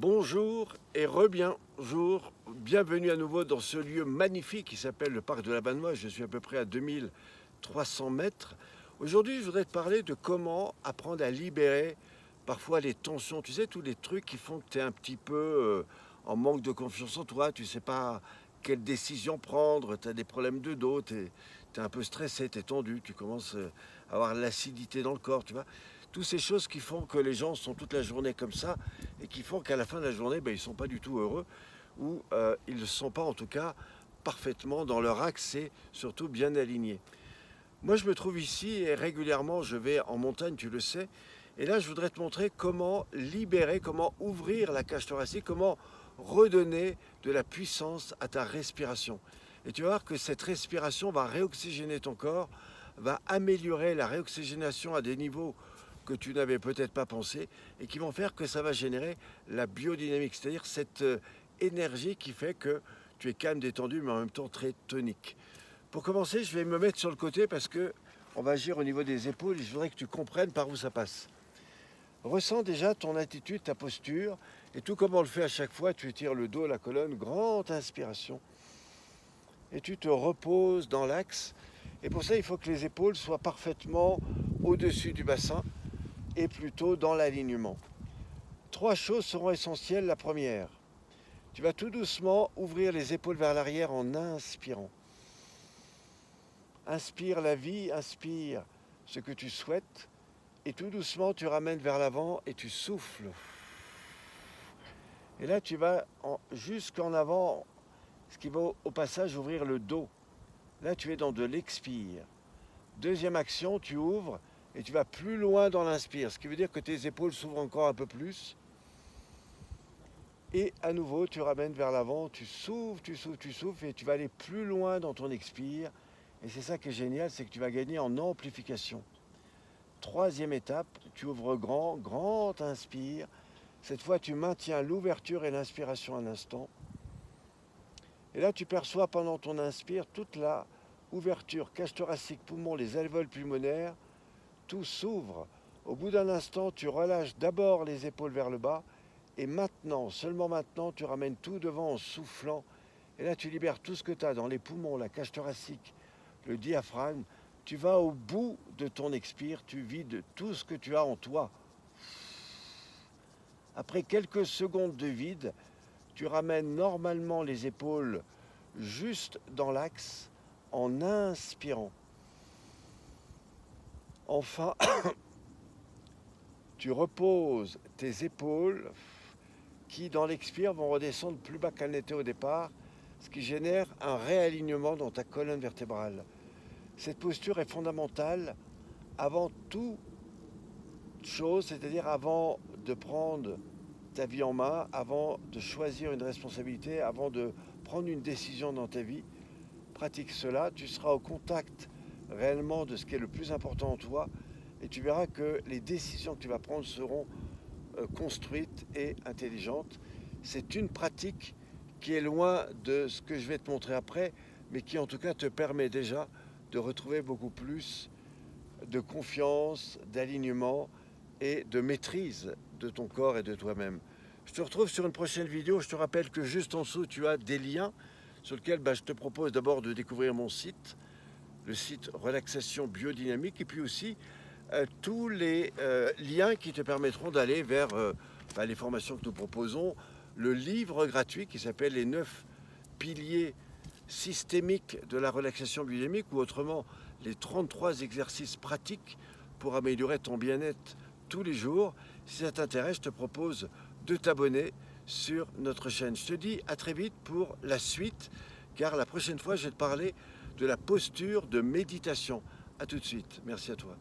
Bonjour et re-bienjour, bienvenue à nouveau dans ce lieu magnifique qui s'appelle le parc de la Bannoise. Je suis à peu près à 2300 mètres. Aujourd'hui, je voudrais te parler de comment apprendre à libérer parfois les tensions. Tu sais, tous les trucs qui font que tu es un petit peu en manque de confiance en toi. Tu sais pas quelle décision prendre, tu as des problèmes de dos, tu es un peu stressé, tu es tendu, tu commences à avoir l'acidité dans le corps, tu vois. Toutes ces choses qui font que les gens sont toute la journée comme ça et qui font qu'à la fin de la journée, ils ne sont pas du tout heureux ou ils ne sont pas en tout cas parfaitement dans leur axe et surtout bien alignés. Moi, je me trouve ici et régulièrement, je vais en montagne, tu le sais. Et là, je voudrais te montrer comment libérer, comment ouvrir la cage thoracique, comment redonner de la puissance à ta respiration. Et tu vas voir que cette respiration va réoxygéner ton corps, va améliorer la réoxygénation à des niveaux que tu n'avais peut-être pas pensé et qui vont faire que ça va générer la biodynamique, c'est-à-dire cette énergie qui fait que tu es calme, détendu, mais en même temps très tonique. Pour commencer, je vais me mettre sur le côté parce que on va agir au niveau des épaules et je voudrais que tu comprennes par où ça passe. Ressens déjà ton attitude, ta posture, et tout comme on le fait à chaque fois, tu étires le dos, la colonne, grande inspiration, et tu te reposes dans l'axe. Et pour ça, il faut que les épaules soient parfaitement au-dessus du bassin et plutôt dans l'alignement. Trois choses seront essentielles. La première, tu vas tout doucement ouvrir les épaules vers l'arrière en inspirant. Inspire la vie, inspire ce que tu souhaites, et tout doucement tu ramènes vers l'avant et tu souffles. Et là tu vas jusqu'en avant, ce qui va au passage ouvrir le dos. Là tu es dans de l'expire. Deuxième action, tu ouvres et tu vas plus loin dans l'inspire, ce qui veut dire que tes épaules s'ouvrent encore un peu plus. Et à nouveau, tu ramènes vers l'avant, tu souffles, tu souffles, tu souffles, et tu vas aller plus loin dans ton expire. Et c'est ça qui est génial, c'est que tu vas gagner en amplification. Troisième étape, tu ouvres grand, grand inspire. Cette fois, tu maintiens l'ouverture et l'inspiration un instant. Et là, tu perçois pendant ton inspire toute la ouverture, cage thoracique, poumon, les alvéoles pulmonaires. Tout s'ouvre. Au bout d'un instant, tu relâches d'abord les épaules vers le bas. Et maintenant, seulement maintenant, tu ramènes tout devant en soufflant. Et là, tu libères tout ce que tu as dans les poumons, la cage thoracique, le diaphragme. Tu vas au bout de ton expire, tu vides tout ce que tu as en toi. Après quelques secondes de vide, tu ramènes normalement les épaules juste dans l'axe en inspirant. Enfin, tu reposes tes épaules qui, dans l'expire, vont redescendre plus bas qu'elles n'étaient au départ, ce qui génère un réalignement dans ta colonne vertébrale. Cette posture est fondamentale avant toute chose, c'est-à-dire avant de prendre ta vie en main, avant de choisir une responsabilité, avant de prendre une décision dans ta vie. Pratique cela, tu seras au contact réellement de ce qui est le plus important en toi et tu verras que les décisions que tu vas prendre seront construite et intelligente. C'est une pratique qui est loin de ce que je vais te montrer après, mais qui en tout cas te permet déjà de retrouver beaucoup plus de confiance, d'alignement et de maîtrise de ton corps et de toi-même. Je te retrouve sur une prochaine vidéo. Je te rappelle que juste en dessous, tu as des liens sur lesquels je te propose d'abord de découvrir mon site, le site Relaxation Biodynamique, et puis aussi tous les liens qui te permettront d'aller vers les formations que nous proposons, le livre gratuit qui s'appelle Les 9 piliers systémiques de la relaxation biodynamique, ou autrement les 33 exercices pratiques pour améliorer ton bien-être tous les jours. Si ça t'intéresse, je te propose de t'abonner sur notre chaîne. Je te dis à très vite pour la suite, car la prochaine fois, je vais te parler de la posture de méditation. A tout de suite. Merci à toi.